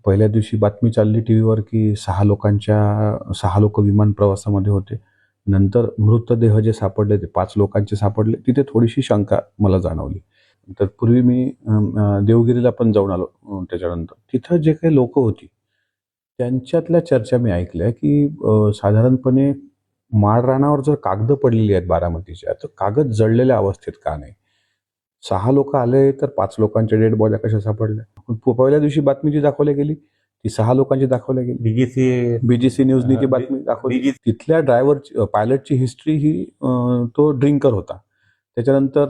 पहिल्या दिवशी बातमी चालली टीव्हीवर की 6 लोक विमान प्रवासामध्ये होते. नंतर मृतदेह जे सापडले ते 5 लोकांचे सापडले. तिथे थोडीशी शंका मला जाणवली. तर पूर्वी मी देवगिरीला पण जाऊन आलो त्याच्यानंतर. तिथं जे काही लोकं होती, त्यांच्यातल्या चर्चा मी ऐकल्या की साधारणपणे माळरानावर जर कागदं पडलेली आहेत बारामतीच्या, तर कागद जळलेल्या अवस्थेत का नाही? 6 लोकं आले तर 5 लोकांच्या डेड बॉड्या कशा सापडल्या? पहिल्या दिवशी बातमी जी दाखवली गेली, ती 6 लोकांची दाखवली गेली. बीजीसी न्यूजनी ती बातमी दाखवली. तिथल्या पायलटची हिस्ट्री ही तो ड्रिंकर होता. त्याच्यानंतर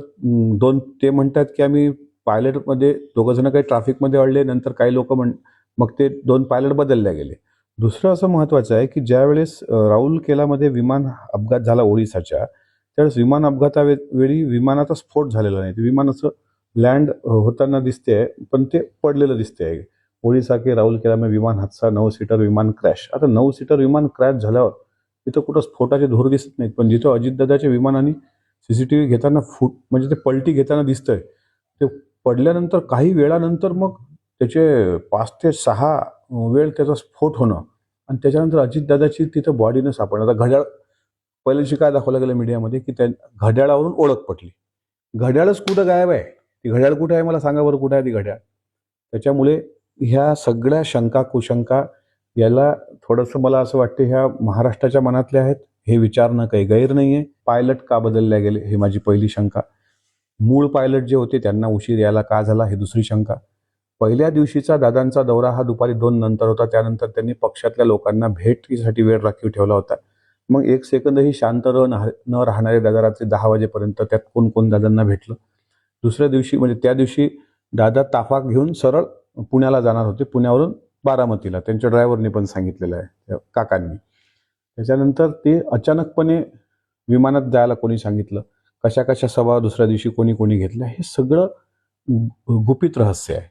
ते म्हणतात की आम्ही पायलटमध्ये दोघं जण काही ट्रॅफिकमध्ये अडले. नंतर काही लोक मग ते 2 पायलट बदलले गेले. दुसरं असं महत्त्वाचं आहे की ज्यावेळेस राऊरकेलामध्ये विमान अपघात झाला ओडिसाच्या, त्यावेळेस विमान अपघातावेळी विमानाचा स्फोट झालेला नाही. ते विमान असं लँड होताना दिसते, पण ते पडलेलं दिसते. ओडिसा के राऊरकेला में विमान हादसा, 9 सीटर विमान क्रॅश. आता 9 सीटर विमान क्रॅश झाल्यावर तिथं कुठं स्फोटाचे धूर दिसत नाहीत, पण जिथं अजितदादाच्या विमानाने सीसीटीव्ही घेताना म्हणजे ते पलटी घेताना दिसतंय, ते पडल्यानंतर काही वेळानंतर मग त्याचे 5 ते 6 वेळ त्याचा स्फोट होणं आणि त्याच्यानंतर अजितदादाची तिथं बॉडी न सापडणं. आता घड्याळ पहिल्या दिवशी काय दाखवलं गेलं मीडियामध्ये की त्या घड्याळावरून ओळख पटली. घड्याळच कुठं गायब आहे? ती घड्याळ कुठे आहे मला सांगा बरं, कुठे आहे ती घड्याळ? त्याच्यामुळे ह्या सगळ्या शंका कुशंका याला थोडंसं मला असं वाटतं ह्या महाराष्ट्राच्या मनातल्या आहेत. हे विचारणं काही गैर नाही आहे. पायलट का बदलल्या गेले हे माझी पहिली शंका. मूळ पायलट जे होते त्यांना उशीर यायला का झाला हे दुसरी शंका. पहिल्या दिवशीचा दादांचा दौरा हा दुपारी 2 नंतर होता. त्यानंतर त्यांनी पक्षातल्या लोकांना भेटीसाठी वेळ राखीव ठेवला होता. मग 1 सेकंदही शांत न राहणारे दादा रात्री 10 वाजेपर्यंत त्यात कोण दादांना भेटलं. दुसऱ्या दिवशी म्हणजे त्या दिवशी दादा ताफा घेऊन सरळ पुण्याला जाणार होते. पुण्यावरून बारामतीला त्यांच्या ड्रायव्हरनी पण सांगितलेलं आहे काकांनी. त्याच्यानंतर ते अचानकपणे विमानात जायला कोणी सांगितलं, कशा सभा दुसऱ्या दिवशी कोणी घेतल्या, हे सगळं गुपित रहस्य आहे.